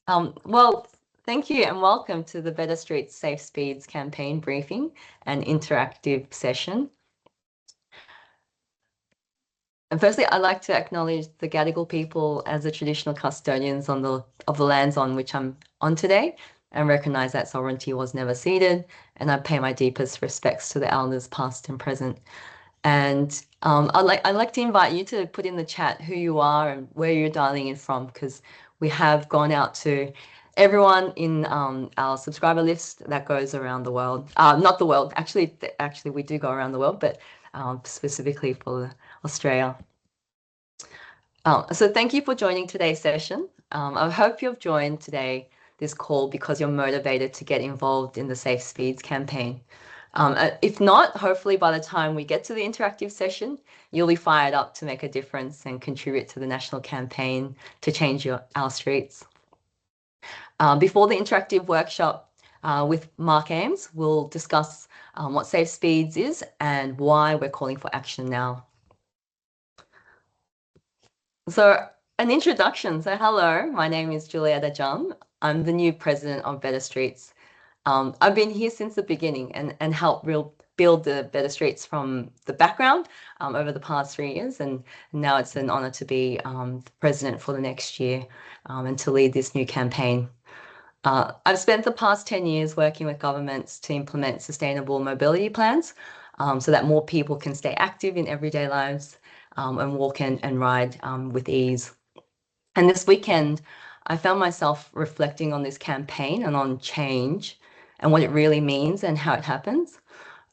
Well, thank you and welcome to the Better Streets Safe Speeds campaign briefing and interactive session. And firstly, I'd like to acknowledge the Gadigal people as the traditional custodians of the lands on which I'm on today, and recognise that sovereignty was never ceded. And I pay my deepest respects to the elders past and present. And I'd like to invite you to put in the chat who you are and where you're dialing in from, because we have gone out to everyone in our subscriber list that goes around the world. Not the world, actually we do go around the world, but specifically for Australia. So thank you for joining today's session. I hope you've joined this call because you're motivated to get involved in the Safe Speeds campaign. If not, hopefully by the time we get to the interactive session, you'll be fired up to make a difference and contribute to the national campaign to change our streets. Before the interactive workshop with Mark Ames, we'll discuss what Safe Speeds is and why we're calling for action now. So an introduction. So hello, my name is Julietta Jum. I'm the new president of Better Streets. I've been here since the beginning and helped build the Better Streets from the background over the past 3 years. And now it's an honor to be president for the next year and to lead this new campaign. I've spent the past 10 years working with governments to implement sustainable mobility plans so that more people can stay active in everyday lives and walk and ride with ease. And this weekend, I found myself reflecting on this campaign and on change and what it really means and how it happens.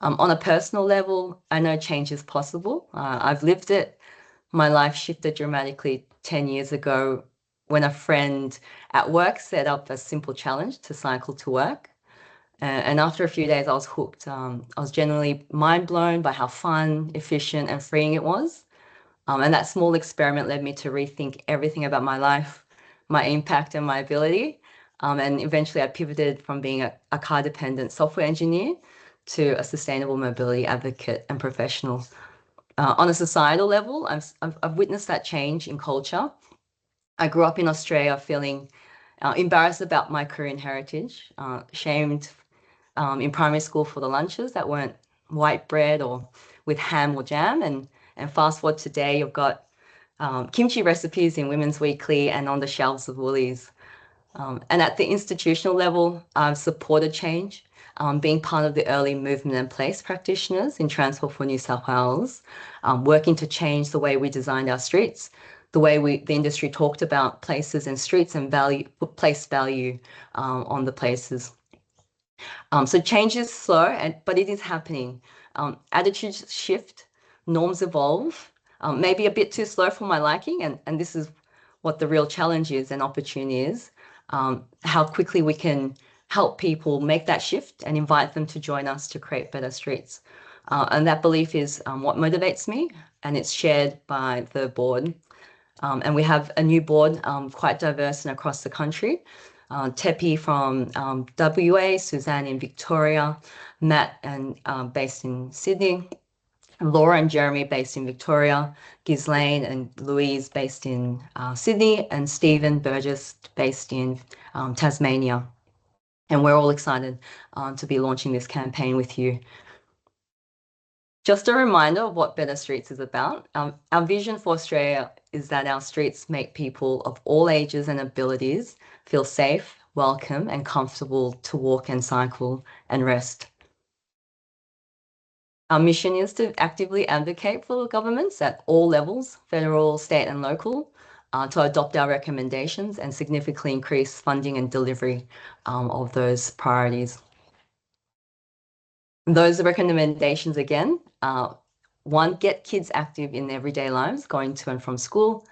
On a personal level, I know change is possible. I've lived it. My life shifted dramatically 10 years ago when a friend at work set up a simple challenge to cycle to work. And after a few days, I was hooked. I was genuinely mind blown by how fun, efficient, and freeing it was. And that small experiment led me to rethink everything about my life, my impact, and my ability. And eventually, I pivoted from being a car-dependent software engineer to a sustainable mobility advocate and professional. On a societal level, I've witnessed that change in culture. I grew up in Australia feeling embarrassed about my Korean heritage, shamed in primary school for the lunches that weren't white bread or with ham or jam. And fast forward today, you've got kimchi recipes in Women's Weekly and on the shelves of Woolies. And at the institutional level, I've supported change, being part of the early movement and place practitioners in Transport for New South Wales, working to change the way we designed our streets, the way the industry talked about places and streets and place value on the places. So change is slow, but it is happening. Attitudes shift, norms evolve, maybe a bit too slow for my liking, and this is what the real challenge is and opportunity is, how quickly we can help people make that shift and invite them to join us to create better streets. And that belief is what motivates me, and it's shared by the board. And we have a new board, quite diverse and across the country. Tepi from WA, Suzanne in Victoria, Matt based in Sydney, Laura and Jeremy based in Victoria, Ghislaine and Louise based in Sydney, and Stephen Burgess based in Tasmania. And we're all excited to be launching this campaign with you. Just a reminder of what Better Streets is about. Our vision for Australia is that our streets make people of all ages and abilities feel safe, welcome, and comfortable to walk and cycle and rest. Our mission is to actively advocate for governments at all levels, federal, state, and local, to adopt our recommendations and significantly increase funding and delivery of those priorities. Those recommendations again, 1, get kids active in everyday lives, going to and from school,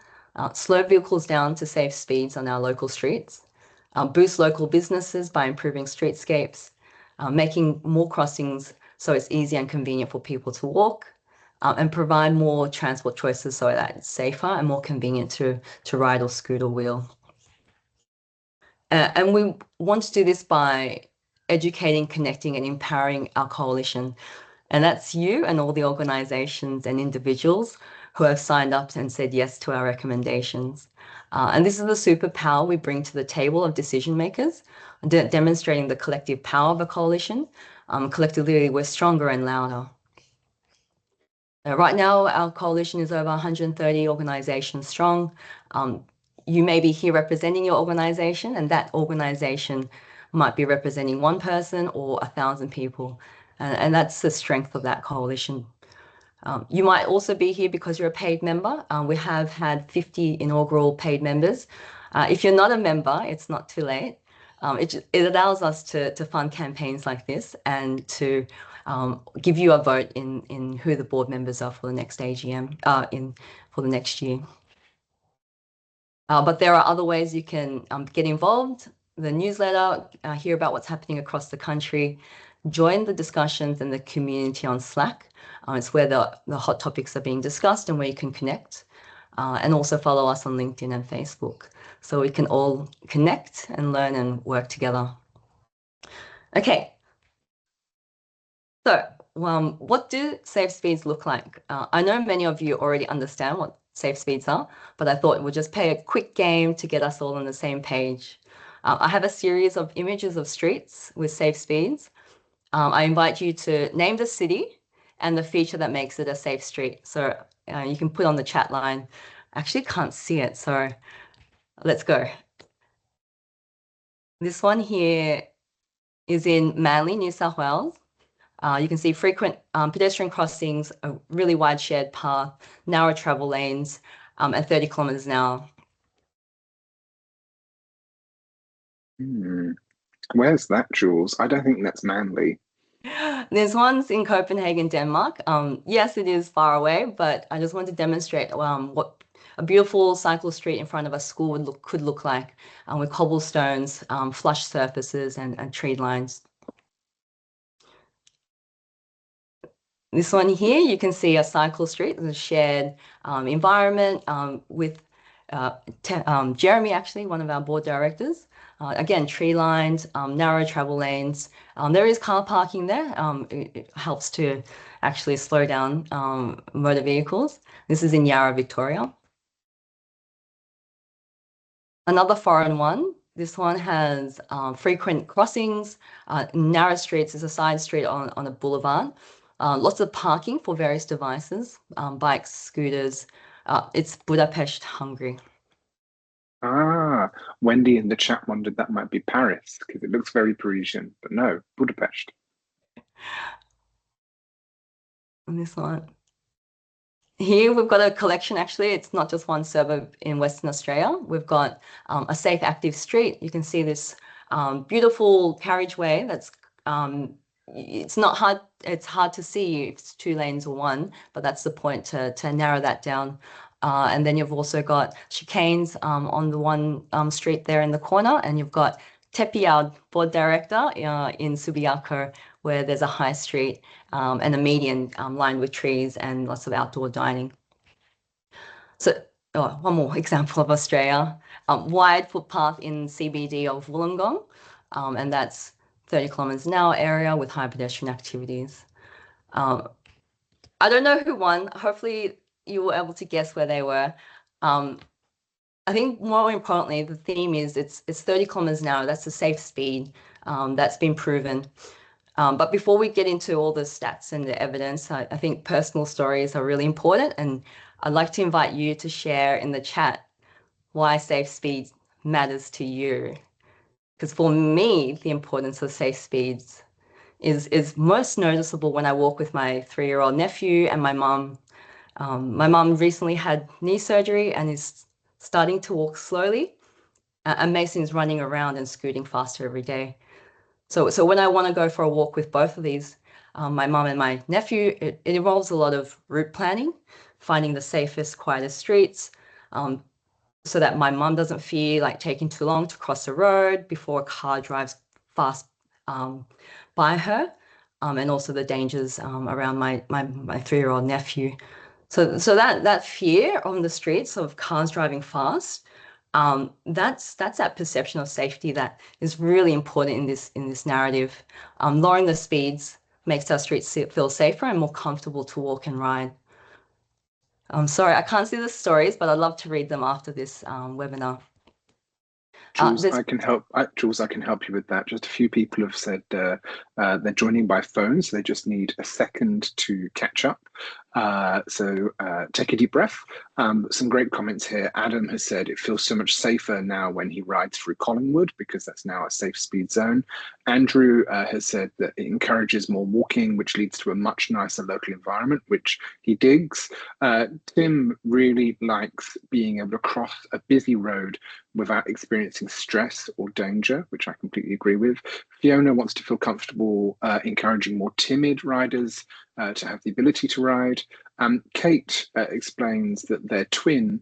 slow vehicles down to safe speeds on our local streets, boost local businesses by improving streetscapes, making more crossings so it's easy and convenient for people to walk, and provide more transport choices so that it's safer and more convenient to ride or scoot or wheel. And we want to do this by educating, connecting, and empowering our coalition. And that's you and all the organizations and individuals who have signed up and said yes to our recommendations. And this is the superpower we bring to the table of decision makers, demonstrating the collective power of a coalition. Collectively, we're stronger and louder. Right now, our coalition is over 130 organizations strong. You may be here representing your organization, and that organization might be representing one person or 1,000 people. And that's the strength of that coalition. You might also be here because you're a paid member. We have had 50 inaugural paid members. If you're not a member, it's not too late. It allows us to fund campaigns like this and to give you a vote in who the board members are for the next AGM, for the next year. But there are other ways you can get involved. The newsletter, hear about what's happening across the country, join the discussions in the community on Slack. It's where the hot topics are being discussed and where you can connect. And also follow us on LinkedIn and Facebook so we can all connect and learn and work together. Okay. So what do safe speeds look like? I know many of you already understand what safe speeds are, but I thought we'll just play a quick game to get us all on the same page. I have a series of images of streets with safe speeds. I invite you to name the city and the feature that makes it a safe street. So you can put on the chat line. I actually can't see it, so let's go. This one here is in Manly, New South Wales. You can see frequent pedestrian crossings, a really wide shared path, narrow travel lanes, and 30 kilometers an hour. Where's that, Jules? I don't think that's Manly. There's ones in Copenhagen, Denmark. Yes, it is far away, but I just want to demonstrate what a beautiful cycle street in front of a school could look like, with cobblestones, flush surfaces, and tree lines. This one here, you can see a cycle street, a shared environment with Jeremy, actually, one of our board directors. Again, tree lines, narrow travel lanes. There is car parking there. It helps to actually slow down motor vehicles. This is in Yarra, Victoria. Another foreign one. This one has frequent crossings, narrow streets. There's a side street on a boulevard. Lots of parking for various devices, bikes, scooters. It's Budapest, Hungary. Ah, Wendy in the chat wondered that might be Paris because it looks very Parisian, but no, Budapest. And this one. Here we've got a collection, actually. It's not just one suburb in Western Australia. We've got a safe, active street. You can see this beautiful carriageway that's it's not hard. It's hard to see if it's two lanes or one, but that's the point to narrow that down. And then you've also got chicanes on the one street there in the corner, and you've got Tepi, our board director, in Subiaco, where there's a high street and a median lined with trees and lots of outdoor dining. So one more example of Australia, wide footpath in CBD of Wollongong, and that's 30 kilometers an hour area with high pedestrian activities. I don't know who won. Hopefully you were able to guess where they were. I think more importantly, the theme is it's 30 kilometers an hour. That's a safe speed. That's been proven. But before we get into all the stats and the evidence, I think personal stories are really important. And I'd like to invite you to share in the chat why safe speed matters to you. Because for me, the importance of safe speeds is most noticeable when I walk with my 3-year-old nephew and my mum. My mum recently had knee surgery and is starting to walk slowly, and Mason's running around and scooting faster every day. So when I want to go for a walk with both of these, my mum and my nephew, it involves a lot of route planning, finding the safest, quietest streets, so that my mum doesn't feel like taking too long to cross the road before a car drives fast by her, and also the dangers around my 3-year-old nephew. So that fear on the streets of cars driving fast, that's that perception of safety that is really important in this narrative. Lowering the speeds makes our streets feel safer and more comfortable to walk and ride. I'm sorry, I can't see the stories, but I'd love to read them after this webinar. Jules, There's I can help. Jules, I can help you with that. Just a few people have said they're joining by phone, so they just need a second to catch up. So take a deep breath. Some great comments here. Adam has said it feels so much safer now when he rides through Collingwood because that's now a safe speed zone. Andrew has said that it encourages more walking, which leads to a much nicer local environment, which he digs. Tim really likes being able to cross a busy road without experiencing stress or danger, which I completely agree with. Fiona wants to feel comfortable encouraging more timid riders to have the ability to ride. Kate explains that their twin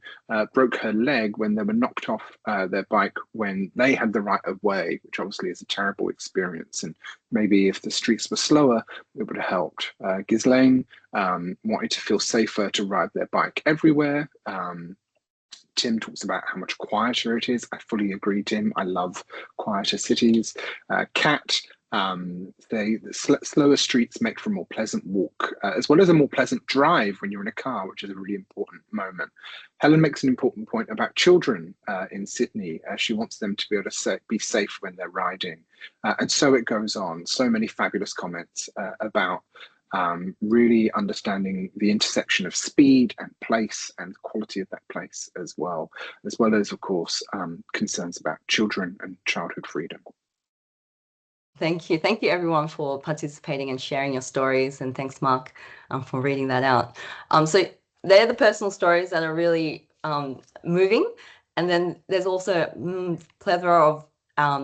broke her leg when they were knocked off their bike when they had the right of way, which obviously is a terrible experience. And maybe if the streets were slower, it would have helped. Ghislaine wanted to feel safer to ride their bike everywhere. Tim talks about how much quieter it is. I fully agree, Tim. I love quieter cities. Kat, slower streets make for a more pleasant walk, as well as a more pleasant drive when you're in a car, which is a really important moment. Helen makes an important point about children in Sydney. She wants them to be able to be safe when they're riding. And so it goes on. So many fabulous comments about really understanding the intersection of speed and place and the quality of that place as well as, of course, concerns about children and childhood freedom. Thank you. Thank you, everyone, for participating and sharing your stories. And thanks, Mark, for reading that out. So they're the personal stories that are really moving. And then there's also a plethora of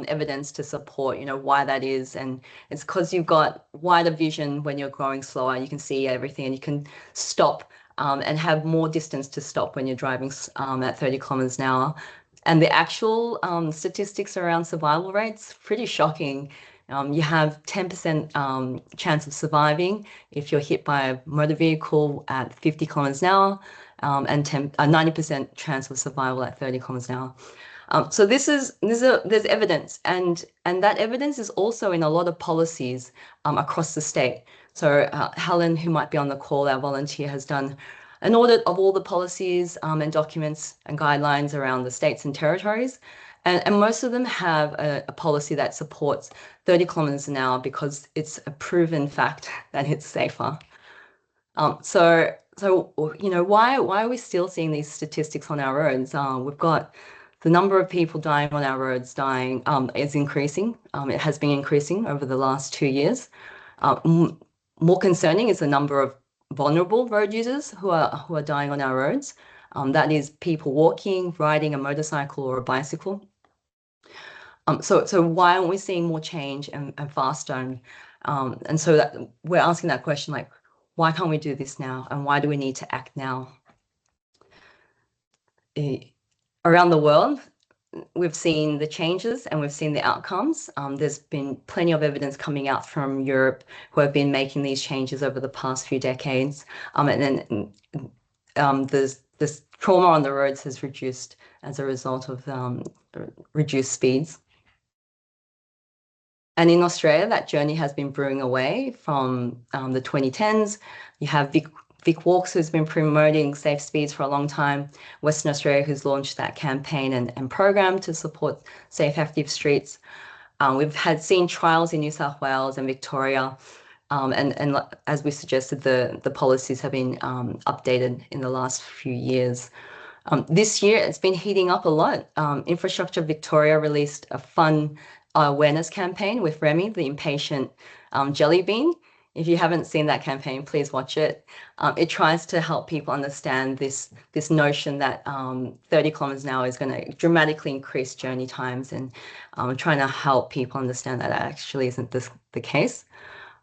evidence to support, why that is. And it's because you've got wider vision when you're going slower. You can see everything and you can stop and have more distance to stop when you're driving at 30 kilometers an hour. And the actual statistics around survival rates, pretty shocking. You have 10% chance of surviving if you're hit by a motor vehicle at 50 kilometers an hour, and 90% chance of survival at 30 kilometers an hour. So there's evidence, and that evidence is also in a lot of policies across the state. So Helen, who might be on the call, our volunteer, has done an audit of all the policies and documents and guidelines around the states and territories. And most of them have a policy that supports 30 kilometers an hour because it's a proven fact that it's safer. So why are we still seeing these statistics on our roads? We've got the number of people dying on our roads is increasing. It has been increasing over the last 2 years. More concerning is the number of vulnerable road users who are dying on our roads. That is people walking, riding a motorcycle or a bicycle. So why aren't we seeing more change and faster? And so that we're asking that question, like, why can't we do this now? And why do we need to act now? Around the world, we've seen the changes and we've seen the outcomes. There's been plenty of evidence coming out from Europe who have been making these changes over the past few decades. And then this trauma on the roads has reduced as a result of reduced speeds. And in Australia, that journey has been brewing away from the 2010s. You have Vic Walks, who's been promoting safe speeds for a long time. Western Australia, who's launched that campaign and program to support safe, active streets. We've seen trials in New South Wales and Victoria. And as we suggested, the policies have been updated in the last few years. This year, it's been heating up a lot. Infrastructure Victoria released a fun awareness campaign with Remy, the impatient jelly bean. If you haven't seen that campaign, please watch it. It tries to help people understand this notion that 30 kilometers an hour is going to dramatically increase journey times, and trying to help people understand that actually isn't the case.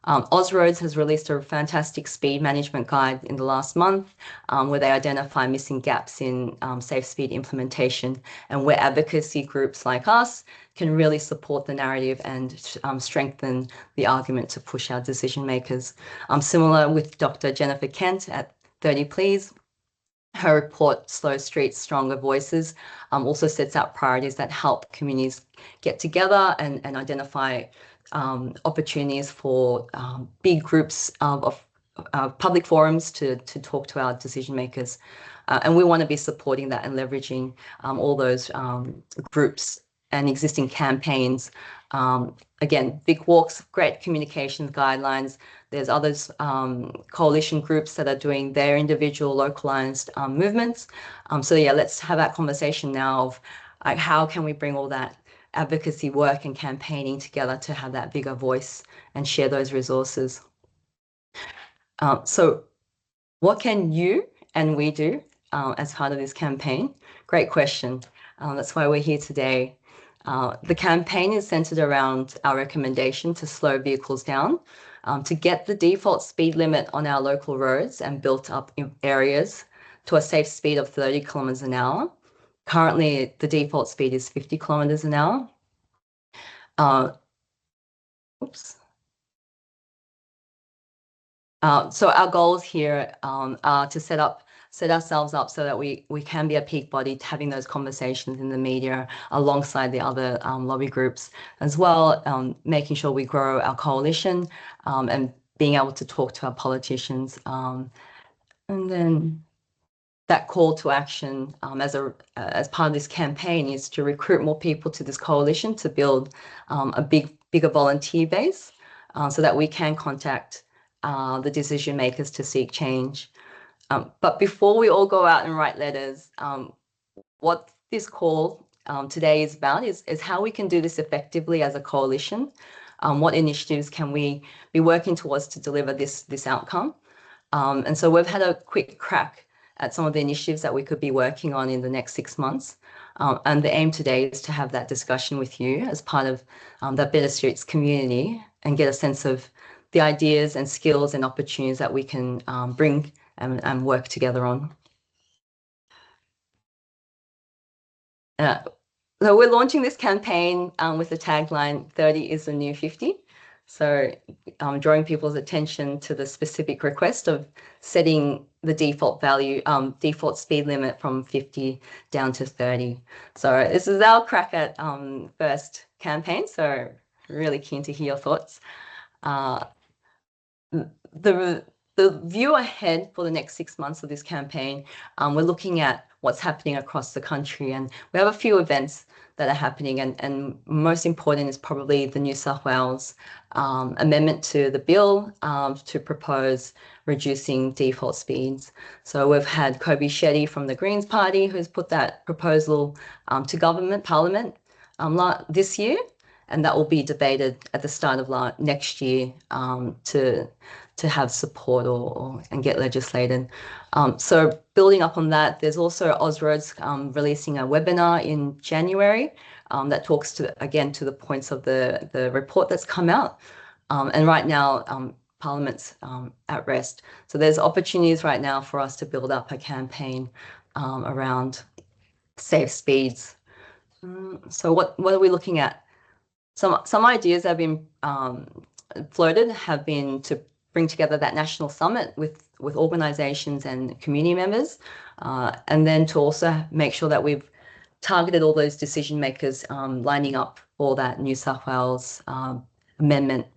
Ausroads has released a fantastic speed management guide in the last month, where they identify missing gaps in safe speed implementation, and where advocacy groups like us can really support the narrative and strengthen the argument to push our decision makers. Similar with Dr. Jennifer Kent at 30 Please. Her report, Slow Streets, Stronger Voices, also sets out priorities that help communities get together and identify opportunities for big groups of public forums to talk to our decision makers. And we want to be supporting that and leveraging all those groups and existing campaigns. Again, Vic Walks, great communications guidelines. There's others, coalition groups that are doing their individual localized movements. So yeah, let's have that conversation now of like, how can we bring all that advocacy work and campaigning together to have that bigger voice and share those resources. So what can you and we do as part of this campaign? Great question. That's why we're here today. The campaign is centered around our recommendation to slow vehicles down, to get the default speed limit on our local roads and built up areas to a safe speed of 30 kilometers an hour. Currently, the default speed is 50 kilometers an hour. Oops. So our goals here are to set ourselves up so that we can be a peak body, having those conversations in the media alongside the other lobby groups as well, making sure we grow our coalition and being able to talk to our politicians. And then that call to action as part of this campaign is to recruit more people to this coalition to build a bigger volunteer base so that we can contact the decision makers to seek change. But before we all go out and write letters, what this call today is about is how we can do this effectively as a coalition. What initiatives can we be working towards to deliver this outcome? And so we've had a quick crack at some of the initiatives that we could be working on in the next 6 months. And the aim today is to have that discussion with you as part of the Better Streets community and get a sense of the ideas and skills and opportunities that we can bring and work together on. So we're launching this campaign with the tagline 30 is the new 50. So drawing people's attention to the specific request of setting the default value, default speed limit from 50 down to 30. So this is our crack at first campaign. So really keen to hear your thoughts. The view ahead for the next 6 months of this campaign, we're looking at what's happening across the country, and we have a few events that are happening, and most important is probably the New South Wales amendment to the bill to propose reducing default speeds. So we've had Kobe Shetty from the Greens Party who's put that proposal to government, Parliament this year, and that will be debated at the start of next year to have support and get legislated. So building up on that, there's also Ausroads releasing a webinar in January that talks again to the points of the report that's come out. And right now, Parliament's at rest. So there's opportunities right now for us to build up a campaign around safe speeds. So what are we looking at? Some ideas that have been floated have been to bring together that national summit with organisations and community members, and then to also make sure that we've targeted all those decision makers lining up for that New South Wales amendment.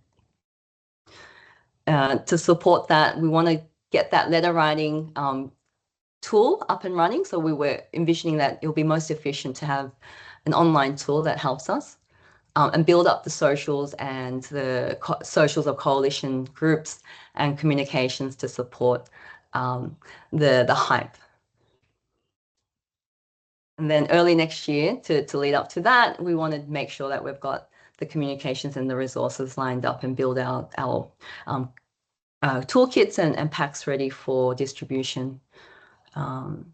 To support that, we want to get that letter writing tool up and running. So we were envisioning that it'll be most efficient to have an online tool that helps us. And build up the socials and the socials of coalition groups and communications to support the hype. And then early next year, to lead up to that, we want to make sure that we've got the communications and the resources lined up and build out our toolkits and packs ready for distribution. And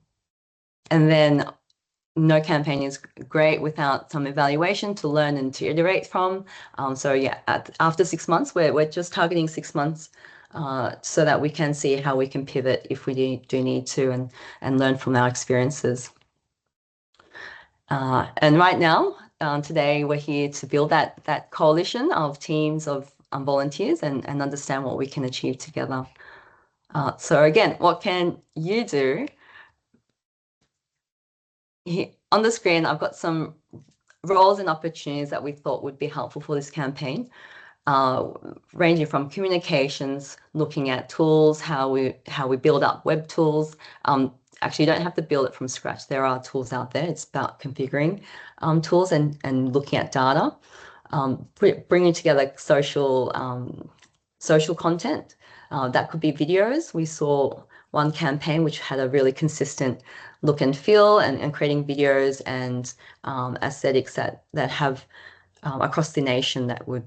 then no campaign is great without some evaluation to learn and to iterate from. So yeah, after 6 months, we're just targeting 6 months so that we can see how we can pivot if we do need to and learn from our experiences. And right now, today we're here to build that coalition of teams of volunteers and understand what we can achieve together. So again, what can you do? On the screen, I've got some roles and opportunities that we thought would be helpful for this campaign. ranging from communications, looking at tools, how we build up web tools. Actually, you don't have to build it from scratch. There are tools out there. It's about configuring tools and looking at data, bringing together social content. That could be videos. We saw one campaign which had a really consistent look and feel, and creating videos and aesthetics that have across the nation that would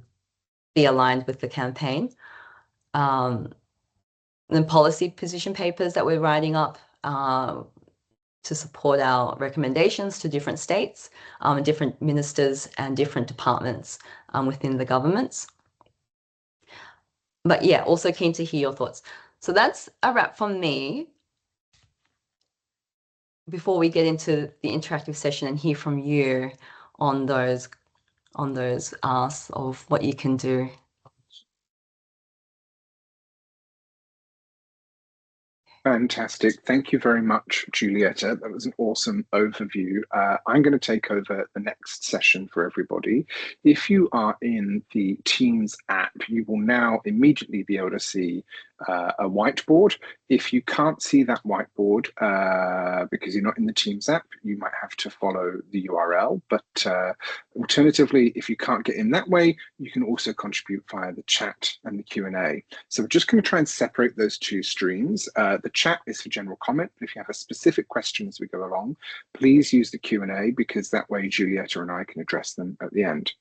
be aligned with the campaign. The policy position papers that we're writing up to support our recommendations to different states, different ministers and different departments within the governments. But yeah, also keen to hear your thoughts. So that's a wrap from me. Before we get into the interactive session and hear from you on those asks of what you can do. Fantastic. Thank you very much, Julietta. That was an awesome overview. I'm going to take over the next session for everybody. If you are in the Teams app, you will now immediately be able to see a whiteboard. If you can't see that whiteboard because you're not in the Teams app, you might have to follow the URL. But alternatively, if you can't get in that way, you can also contribute via the chat and the Q&A. So we're just going to try and separate those two streams. The chat is for general comment, but if you have a specific question as we go along, please use the Q&A, because that way Julietta and I can address them at the end.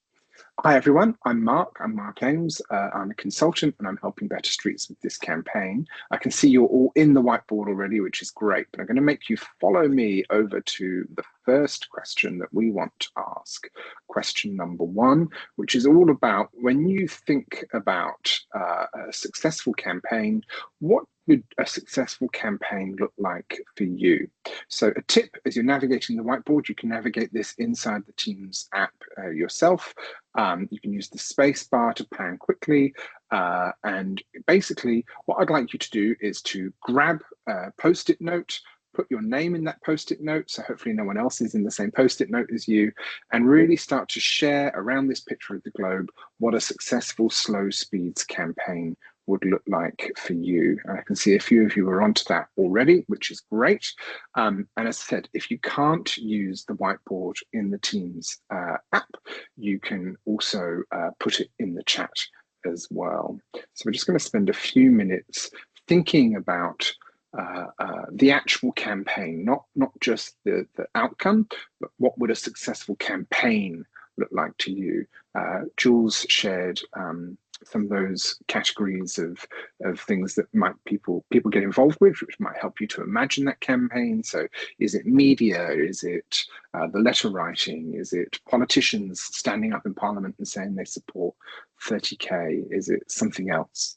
Hi everyone, I'm Mark Ames. I'm a consultant and I'm helping Better Streets with this campaign. I can see you're all in the whiteboard already, which is great, but I'm going to make you follow me over to the first question that we want to ask. Question number 1, which is all about, when you think about a successful campaign, what would a successful campaign look like for you? So a tip, as you're navigating the whiteboard, you can navigate this inside the Teams app yourself. You can use the space bar to pan quickly. And basically, what I'd like you to do is to grab a Post-it note, put your name in that Post-it note, so hopefully no one else is in the same Post-it note as you, and really start to share around this picture of the globe what a successful Slow Speeds campaign would look like for you. And I can see a few of you are onto that already, which is great. And as I said, if you can't use the whiteboard in the Teams app, you can also put it in the chat as well. So we're just going to spend a few minutes thinking about the actual campaign, not just the outcome, but what would a successful campaign look like to you. Jules shared some of those categories of things that might people get involved with, which might help you to imagine that campaign. So is it media? Is it the letter writing? Is it politicians standing up in Parliament and saying they support 30K? Is it something else?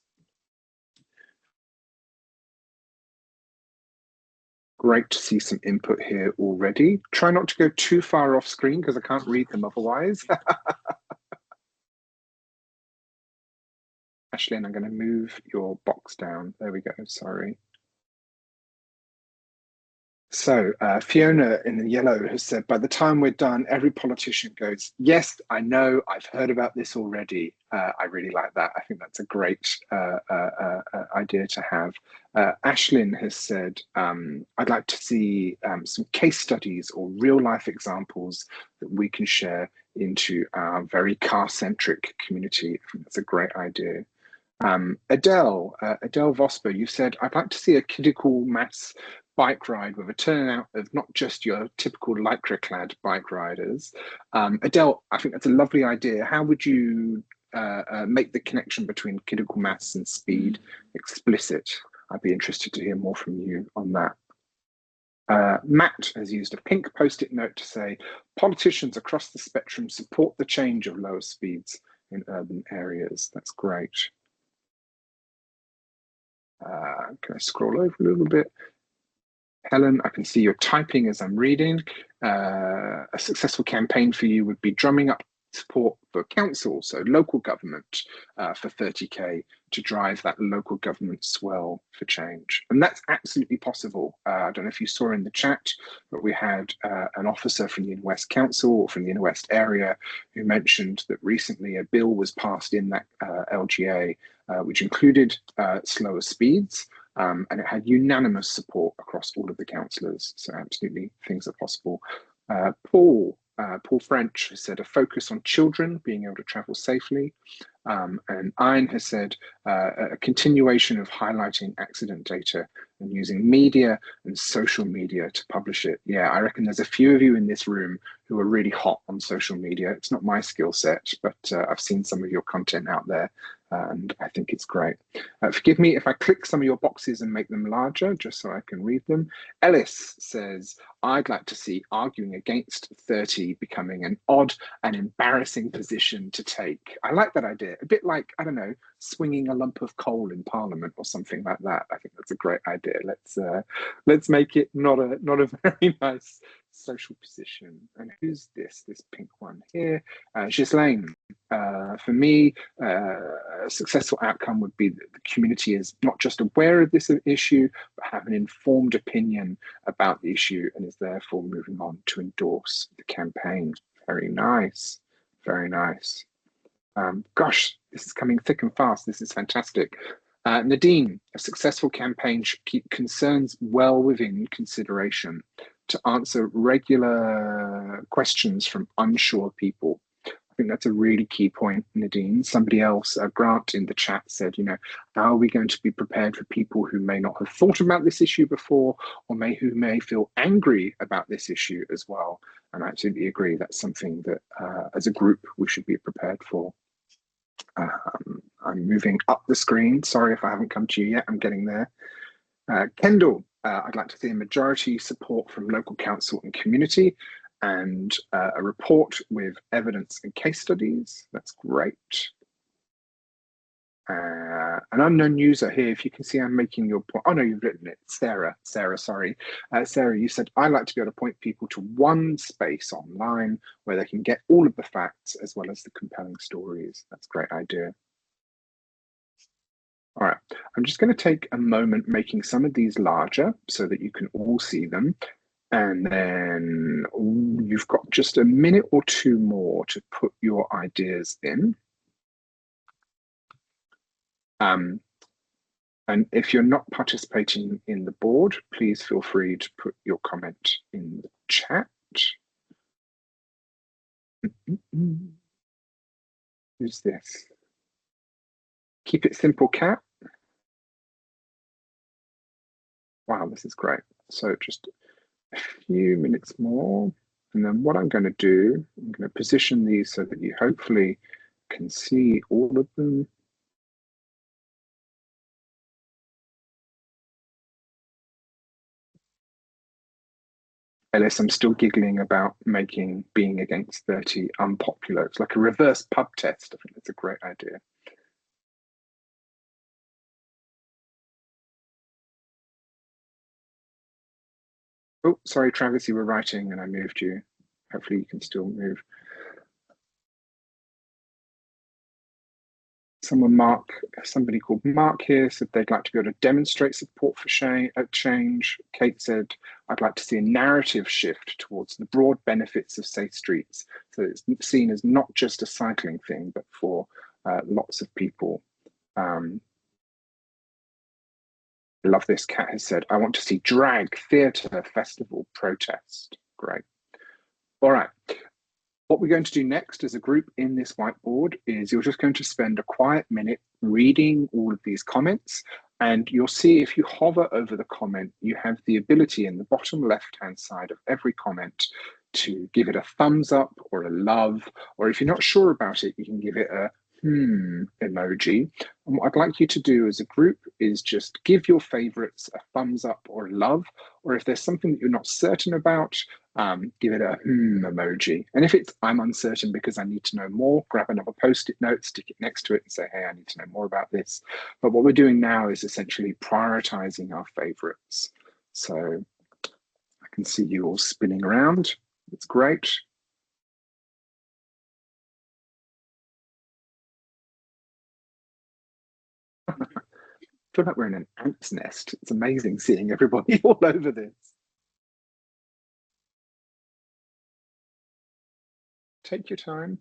Great to see some input here already. Try not to go too far off screen because I can't read them otherwise. Ashlyn, I'm going to move your box down. There we go, sorry. So Fiona in the yellow has said, by the time we're done, every politician goes, yes, I know, I've heard about this already. I really like that. I think that's a great idea to have. Ashlyn has said, I'd like to see some case studies or real life examples that we can share into our very car-centric community. I think that's a great idea. Adele Vosper, you said, I'd like to see a critical mass bike ride with a turnout of not just your typical lycra clad bike riders. Adele, I think that's a lovely idea. How would you make the connection between critical mass and speed explicit? I'd be interested to hear more from you on that. Matt has used a pink Post-it note to say, politicians across the spectrum support the change of lower speeds in urban areas. That's great. Can I scroll over a little bit? Helen, I can see you're typing as I'm reading. A successful campaign for you would be drumming up support for council, so local government, for 30K to drive that local government swell for change. And that's absolutely possible. I don't know if you saw in the chat, but we had an officer from the Inner West Council or from the Inner West area who mentioned that recently a bill was passed in that LGA, which included slower speeds, and it had unanimous support across all of the councillors. So absolutely things are possible. Paul French has said a focus on children being able to travel safely. And Ian has said a continuation of highlighting accident data and using media and social media to publish it. Yeah, I reckon there's a few of you in this room who are really hot on social media. It's not my skill set, but I've seen some of your content out there and I think it's great. Forgive me if I click some of your boxes and make them larger, just so I can read them. Ellis says, I'd like to see arguing against 30 becoming an odd and embarrassing position to take. I like that idea. A bit like, I don't know, swinging a lump of coal in Parliament or something like that. I think that's a great idea. Let's make it not a very nice social position. And who's this pink one here? Ghislaine. For me, a successful outcome would be that the community is not just aware of this issue, but have an informed opinion about the issue and is therefore moving on to endorse the campaign. Very nice, very nice. Gosh, this is coming thick and fast. This is fantastic. Nadine, a successful campaign should keep concerns well within consideration to answer regular questions from unsure people. I think that's a really key point, Nadine. Somebody else, Grant in the chat said, you know, how are we going to be prepared for people who may not have thought about this issue before or who may feel angry about this issue as well? And I absolutely agree. That's something that as a group, we should be prepared for. I'm moving up the screen. Sorry if I haven't come to you yet. I'm getting there. Kendall, I'd like to see a majority support from local council and community and a report with evidence and case studies. That's great. An unknown user here, if you can see I'm making your point. Oh no, you've written it. Sarah, sorry. Sarah, you said, I'd like to be able to point people to one space online where they can get all of the facts as well as the compelling stories. That's a great idea. All right, I'm just going to take a moment making some of these larger so that you can all see them. And then you've got just a minute or two more to put your ideas in. And if you're not participating in the board, please feel free to put your comment in the chat. Who's this? Keep it simple, Cat. Wow, this is great. So just a few minutes more. And then what I'm going to do, I'm going to position these so that you hopefully can see all of them. Ellis, I'm still giggling about making being against 30 unpopular. It's like a reverse pub test. I think that's a great idea. Oh, sorry, Travis, you were writing and I moved you. Hopefully you can still move. Somebody called Mark here said they'd like to be able to demonstrate support for change. Kate said, I'd like to see a narrative shift towards the broad benefits of safe streets. So it's seen as not just a cycling thing, but for lots of people. I love this. Kat has said, I want to see drag, theatre, festival, protest. Great. All right. What we're going to do next as a group in this whiteboard is you're just going to spend a quiet minute reading all of these comments, and you'll see if you hover over the comment, you have the ability in the bottom left-hand side of every comment to give it a thumbs up or a love, or if you're not sure about it, you can give it a emoji. And what I'd like you to do as a group is just give your favorites a thumbs up or a love, or if there's something that you're not certain about, give it a emoji. And if it's I'm uncertain because I need to know more, grab another post-it note, stick it next to it and say, hey, I need to know more about this. But what we're doing now is essentially prioritizing our favorites. So I can see you all spinning around. It's great. feel like we're in an ant's nest. It's amazing seeing everybody all over this. Take your time.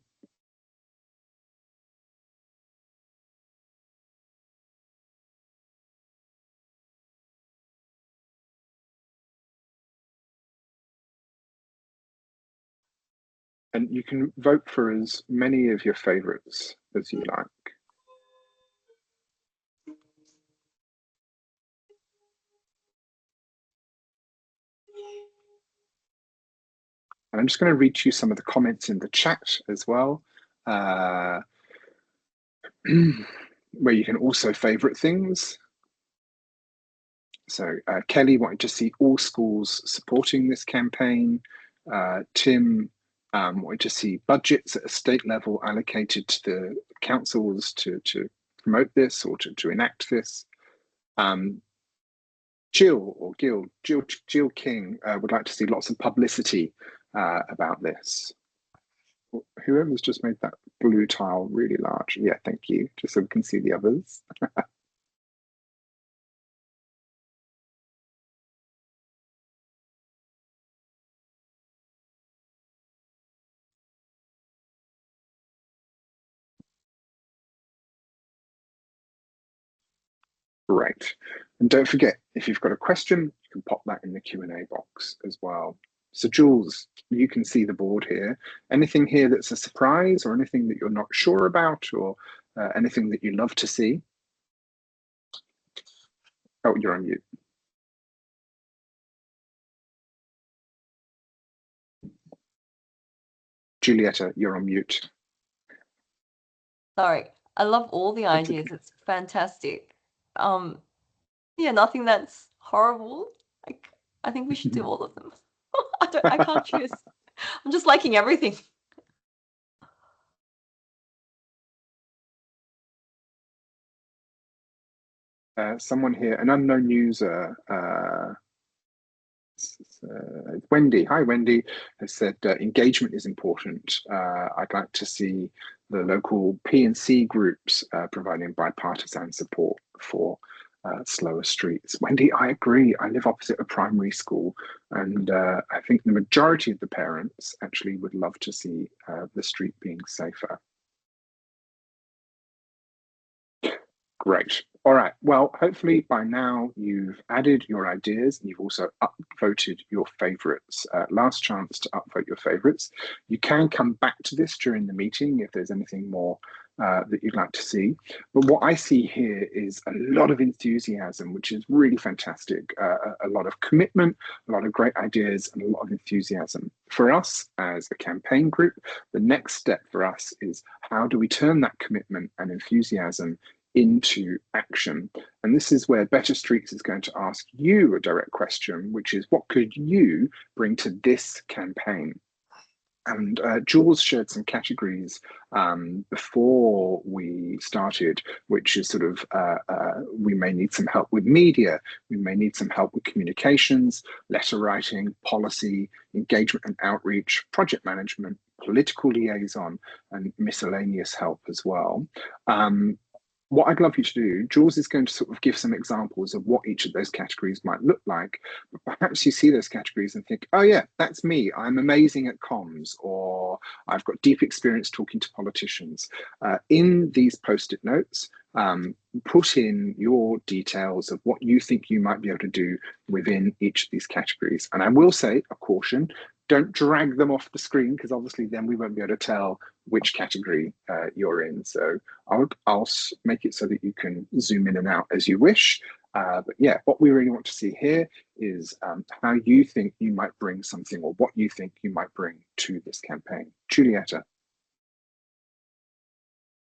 And you can vote for as many of your favorites as you like. And I'm just going to read to you some of the comments in the chat as well, where you can also favorite things. So Kelly wanted to see all schools supporting this campaign. Tim wanted to see budgets at a state level allocated to the councils to promote this or to enact this. Jill King would like to see lots of publicity about this. Whoever's just made that blue tile really large. Yeah, thank you. Just so we can see the others. Great. And don't forget, if you've got a question, you can pop that in the Q&A box as well. So Jules, you can see the board here. Anything here that's a surprise or anything that you're not sure about or anything that you love to see? Oh, you're on mute. Julietta, you're on mute. Sorry, I love all the ideas. It's fantastic. Yeah, nothing that's horrible. I think we should do all of them. I can't choose. I'm just liking everything. Someone here, an unknown user, Wendy, hi Wendy, has said engagement is important. I'd like to see the local P&C groups providing bipartisan support for slower streets. Wendy, I agree. I live opposite a primary school, and I think the majority of the parents actually would love to see the street being safer. Great. All right. Well, hopefully by now you've added your ideas and you've also upvoted your favorites. Last chance to upvote your favorites. You can come back to this during the meeting if there's anything more that you'd like to see. But what I see here is a lot of enthusiasm, which is really fantastic. A lot of commitment, a lot of great ideas, and a lot of enthusiasm. For us as a campaign group, the next step for us is how do we turn that commitment and enthusiasm into action? And this is where Better Streets is going to ask you a direct question, which is what could you bring to this campaign? And Jules shared some categories before we started, which is sort of, we may need some help with media, we may need some help with communications, letter writing, policy, engagement and outreach, project management, political liaison, and miscellaneous help as well. What I'd love you to do, Jules is going to sort of give some examples of what each of those categories might look like. But perhaps you see those categories and think, oh yeah, that's me. I'm amazing at comms, or I've got deep experience talking to politicians. In these post-it notes, put in your details of what you think you might be able to do within each of these categories. And I will say, a caution, don't drag them off the screen because obviously then we won't be able to tell which category you're in. So I'll make it so that you can zoom in and out as you wish. But yeah, what we really want to see here is how you think you might bring something or what you think you might bring to this campaign. Julietta.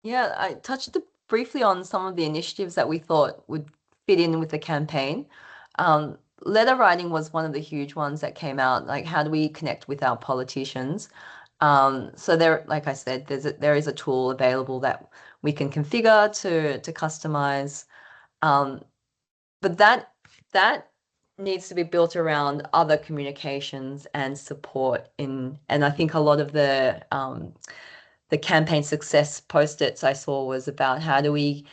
Yeah, I touched briefly on some of the initiatives that we thought would fit in with the campaign. Letter writing was one of the huge ones that came out. Like, how do we connect with our politicians? So there, like I said, there is a tool available that we can configure to customize. But that needs to be built around other communications and support and I think a lot of the campaign success post-its I saw was about how do we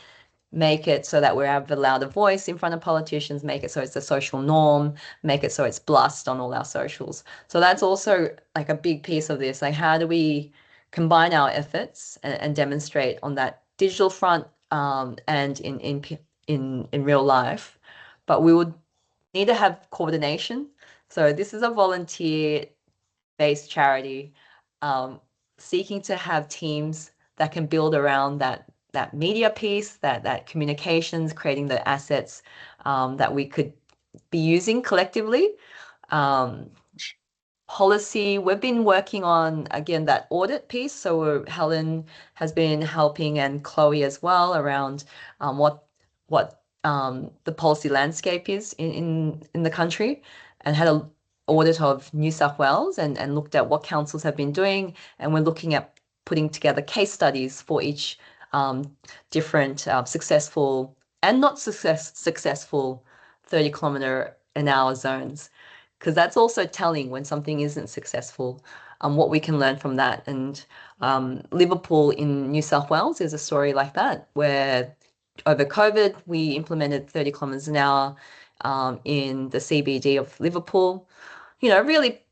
make it so that we have a louder voice in front of politicians, make it so it's a social norm, make it so it's blast on all our socials. So that's also like a big piece of this. Like, how do we combine our efforts and demonstrate on that digital front, and in real life? But we would need to have coordination. So this is a volunteer-based charity, um, seeking to have teams that can build around that media piece, that communications, creating the assets, that we could be using collectively. Um, Policy, we've been working on, again, that audit piece. So Helen has been helping, and Chloe as well, around what the policy landscape is in the country, and had a audit of New South Wales, and looked at what councils have been doing, and we're looking at putting together case studies for each different successful and not successful 30-kilometre-an-hour zones, because that's also telling when something isn't successful, what we can learn from that. And Liverpool in New South Wales is a story like that, where over COVID, we implemented 30 kilometers an hour in the CBD of Liverpool. Really,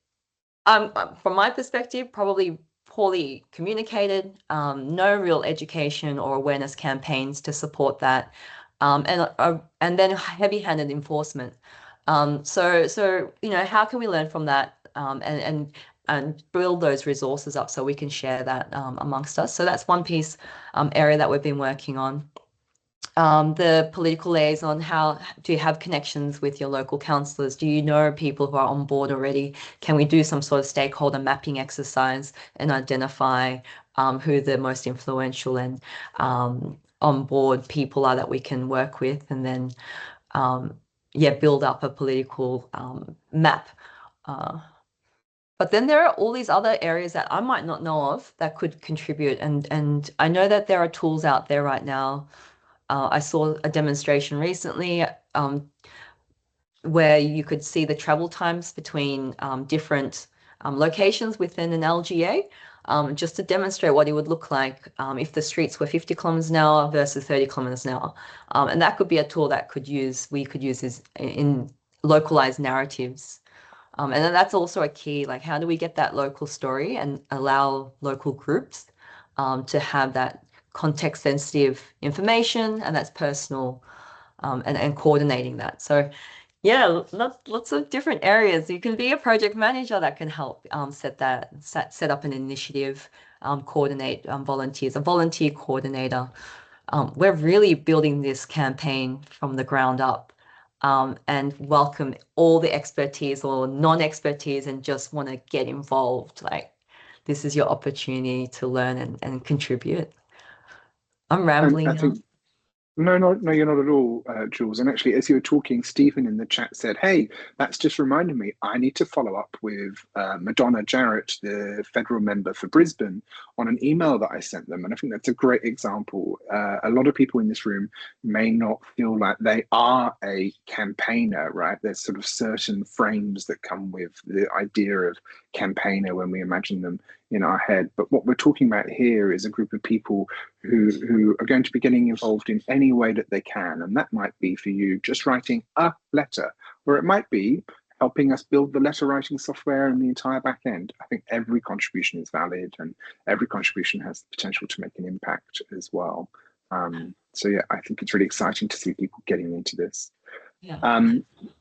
from my perspective, probably poorly communicated, no real education or awareness campaigns to support that, and then heavy-handed enforcement. So how can we learn from that, and build those resources up so we can share that amongst us? So that's one piece, area that we've been working on. The political liaison, how do you have connections with your local councillors? Do you know people who are on board already? Can we do some sort of stakeholder mapping exercise and identify who the most influential and on board people are that we can work with, and then build up a political map. But then there are all these other areas that I might not know of that could contribute, and I know that there are tools out there right now. I saw a demonstration recently, where you could see the travel times between different locations within an LGA, just to demonstrate what it would look like if the streets were 50 kilometers an hour versus 30 kilometers an hour. And that could be a tool that we could use in localized narratives. And then that's also a key, like, how do we get that local story and allow local groups to have that context sensitive information, and that's personal, and coordinating that. So yeah, lots of different areas. You can be a project manager that can help set up an initiative, coordinate volunteers, a volunteer coordinator. We're really building this campaign from the ground up, and welcome all the expertise or non-expertise, and just want to get involved. Like, this is your opportunity to learn and contribute. I'm And rambling I now. think no, you're not at all, Jules. And actually, as you were talking, Stephen in the chat said, "Hey, that's just reminded me. I need to follow up with Madonna Jarrett, the federal member for Brisbane, on an email that I sent them." And I think that's a great example. A lot of people in this room may not feel like they are a campaigner, right? There's sort of certain frames that come with the idea of campaigner when we imagine them in our head. But what we're talking about here is a group of people who are going to be getting involved in any way that they can. And that might be for you just writing a letter, or it might be helping us build the letter writing software and the entire back end. I think every contribution is valid, and every contribution has the potential to make an impact as well. So yeah, I think it's really exciting to see people getting into this. Yeah.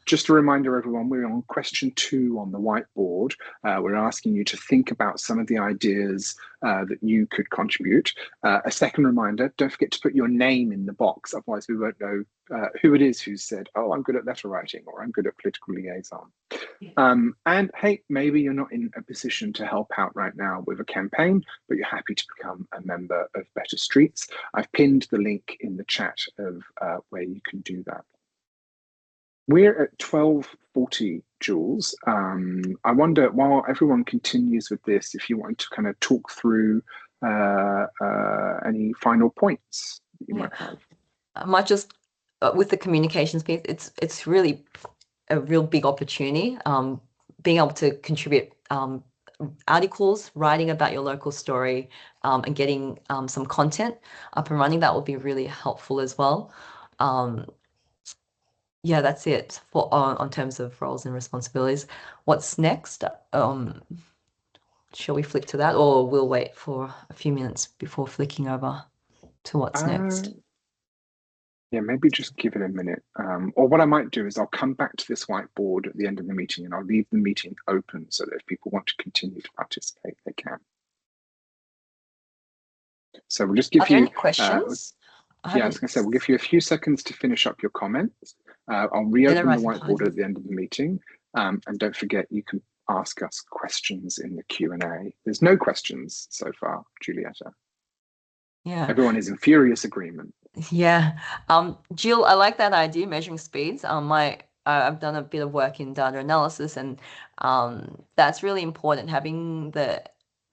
Just a reminder, everyone, we're on question 2 on the whiteboard. We're asking you to think about some of the ideas that you could contribute. A second reminder, don't forget to put your name in the box, otherwise we won't know who it is who said, "Oh, I'm good at letter writing," or "I'm good at political liaison." And hey, maybe you're not in a position to help out right now with a campaign, but you're happy to become a member of Better Streets. I've pinned the link in the chat of where you can do that. We're at 12:40, Jules. I wonder, while everyone continues with this, if you want to kind of talk through any final points that you might have. I might just, with the communications piece, it's really a real big opportunity. Being able to contribute articles, writing about your local story, and getting some content up and running, that would be really helpful as well. Yeah, that's it for on terms of roles and responsibilities. What's next? Shall we flick to that, or we'll wait for a few minutes before flicking over to what's next? Yeah, maybe just give it a minute. Or what I might do is I'll come back to this whiteboard at the end of the meeting and I'll leave the meeting open so that if people want to continue to participate, they can. So we'll just give Are there you any questions? Yeah, I was going to say, we'll give you a few seconds to finish up your comments. I'll reopen the whiteboard at the end of the meeting. And don't forget, you can ask us questions in the Q&A. There's no questions so far, Julietta. Yeah. Everyone is in furious agreement. Yeah. Jill, I like that idea, measuring speeds. I've done a bit of work in data analysis, and that's really important, having the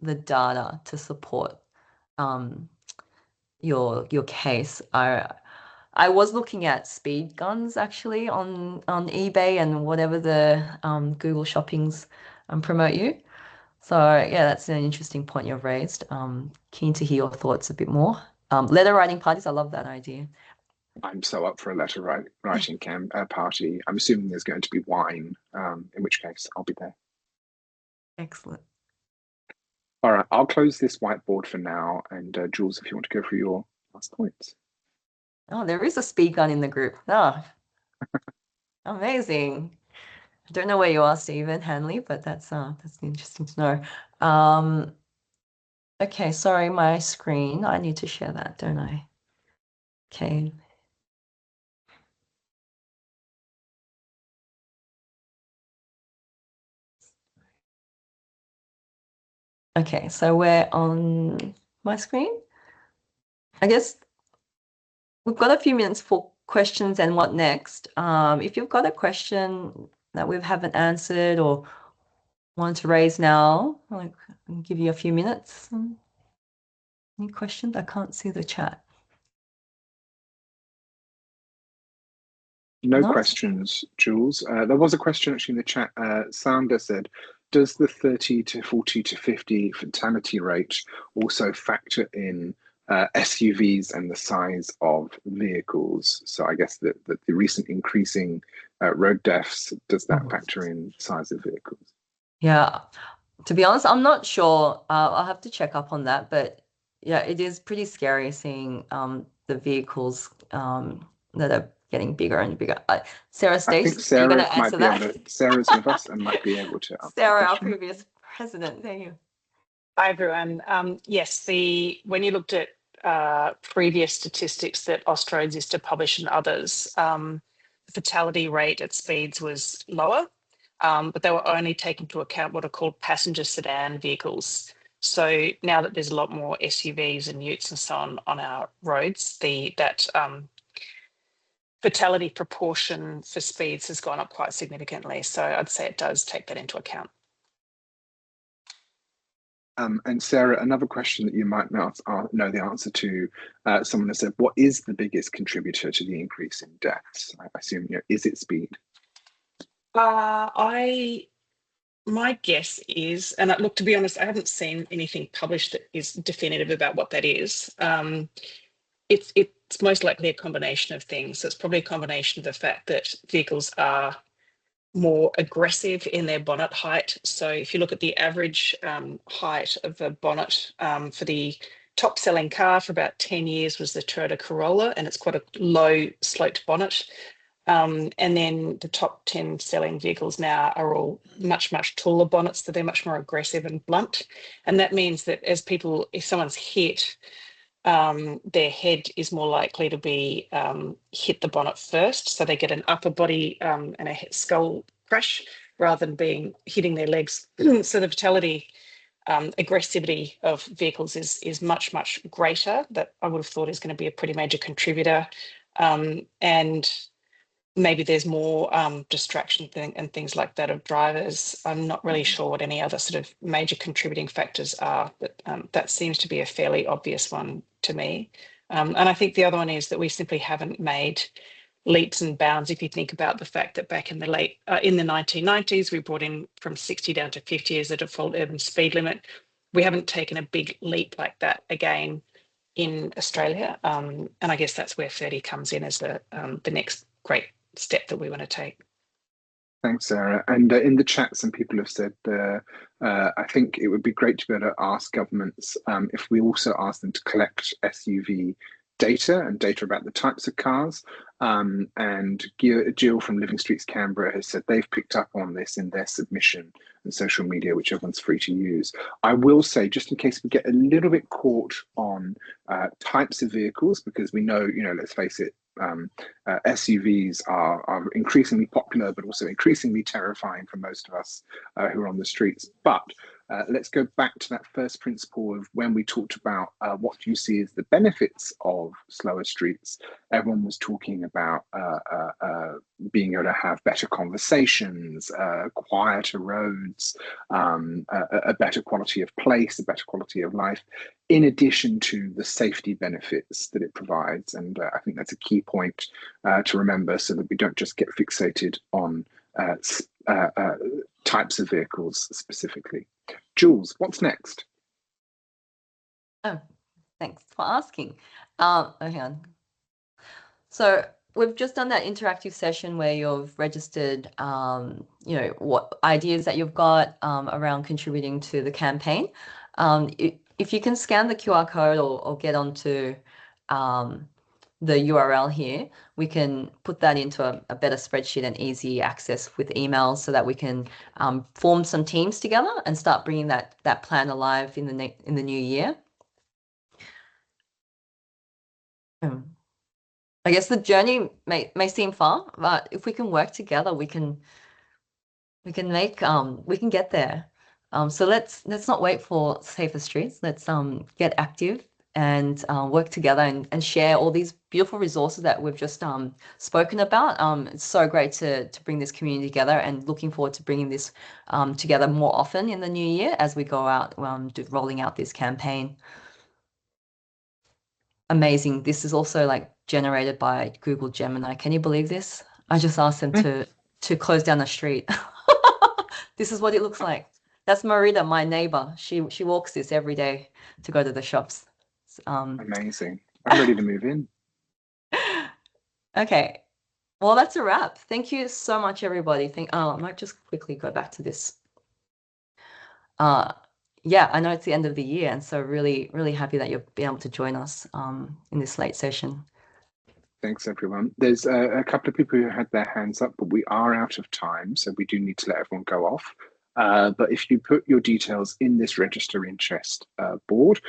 data to support your case. I was looking at speed guns actually on eBay and whatever the Google Shoppings promote you. So yeah, that's an interesting point you've raised. Keen to hear your thoughts a bit more. Letter writing parties, I love that idea. I'm so up for a letter writing party. I'm assuming there's going to be wine, in which case I'll be there. Excellent. All right, I'll close this whiteboard for now. And Jules, if you want to go through your last points. Oh, there is a speed gun in the group. Oh, amazing. I don't know where you are, Stephen Hanley, but that's interesting to know. Okay, sorry, my screen. I need to share that, don't I? Okay. Okay, so we're on my screen. I guess we've got a few minutes for questions and what next. If you've got a question that we haven't answered or want to raise now, I can give you a few minutes. Any questions? I can't see the chat. No questions, Jules. There was a question actually in the chat. Sounder said, does the 30 to 40 to 50 fatality rate also factor in SUVs and the size of vehicles? So I guess that the recent increasing road deaths, does that factor in size of vehicles? Yeah, to be honest, I'm not sure. I'll have to check up on that. But yeah, it is pretty scary seeing the vehicles that are getting bigger and bigger. Sarah Stace, are you going to answer that? Sarah's with us and might be able to answer. Sarah, our previous president. Thank you. Hi, everyone. Yes, when you looked at previous statistics that Austroads used to publish and others, the fatality rate at speeds was lower, but they were only taking into account what are called passenger sedan vehicles. So now that there's a lot more SUVs and utes and so on our roads, that fatality proportion for speeds has gone up quite significantly. So I'd say it does take that into account. And Sarah, another question that you might not know the answer to, someone has said, what is the biggest contributor to the increase in deaths? I assume, is it speed? My guess is, and look, to be honest, I haven't seen anything published that is definitive about what that is. It's most likely a combination of things. So it's probably a combination of the fact that vehicles are more aggressive in their bonnet height. So if you look at the average height of a bonnet for the top selling car for about 10 years was the Toyota Corolla, and it's quite a low sloped bonnet. And then the top 10 selling vehicles now are all much, much taller bonnets, so they're much more aggressive and blunt. And that means that if someone's hit, their head is more likely to be hit the bonnet first, so they get an upper body and a skull crash rather than hitting their legs. So the fatality aggressivity of vehicles is much, much greater. That I would have thought is going to be a pretty major contributor. And maybe there's more distraction and things like that of drivers. I'm not really sure what any other sort of major contributing factors are, but that seems to be a fairly obvious one to me. And I think the other one is that we simply haven't made leaps and bounds. If you think about the fact that back in the 1990s, we brought in from 60 down to 50 as a default urban speed limit. We haven't taken a big leap like that again in Australia. And I guess that's where 30 comes in as the next great step that we want to take. Thanks, Sarah. And in the chat, some people have said, I think it would be great to be able to ask governments if we also ask them to collect SUV data and data about the types of cars. And Jill from Living Streets Canberra has said they've picked up on this in their submission and social media, which everyone's free to use. I will say, just in case we get a little bit caught on types of vehicles, because we know, let's face it, SUVs are increasingly popular, but also increasingly terrifying for most of us who are on the streets. But let's go back to that first principle of when we talked about what do you see as the benefits of slower streets. Everyone was talking about being able to have better conversations, quieter roads, a better quality of place, a better quality of life, in addition to the safety benefits that it provides. And I think that's a key point to remember, so that we don't just get fixated on types of vehicles specifically. Jules, what's next? Oh, thanks for asking. Hang on. So we've just done that interactive session where you've registered, what ideas that you've got around contributing to the campaign. If you can scan the QR code or get onto the URL here, we can put that into a better spreadsheet and easy access with emails, so that we can form some teams together and start bringing that plan alive in the new year. I guess the journey may seem far, but if we can work together, we can get there. So let's not wait for safer streets. Let's get active and work together and share all these beautiful resources that we've just spoken about. It's so great to bring this community together, and looking forward to bringing this together more often in the new year as we go out rolling out this campaign. Amazing. This is also generated by Google Gemini. Can you believe this? I just asked them to close down the street. This is what it looks like. That's Marita, my neighbor. She walks this every day to go to the shops. Amazing. I'm ready to move in. Okay. Well, that's a wrap. Thank you so much, everybody. I might just quickly go back to this. Yeah, I know it's the end of the year, and so really, really happy that you'll be able to join us in this late session. Thanks, everyone. There's a couple of people who had their hands up, but we are out of time, so we do need to let everyone go off. But if you put your details in this register interest board,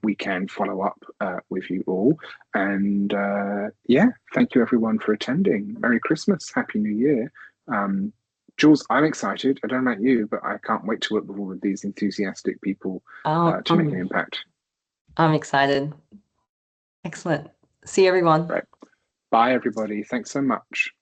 we can follow up with you all. And yeah, thank you everyone for attending. Merry Christmas, Happy New Year. Jules, I'm excited. I don't know about you, but I can't wait to work with all of these enthusiastic people to make an impact. I'm excited. Excellent. See you, everyone. Right. Bye, everybody. Thanks so much.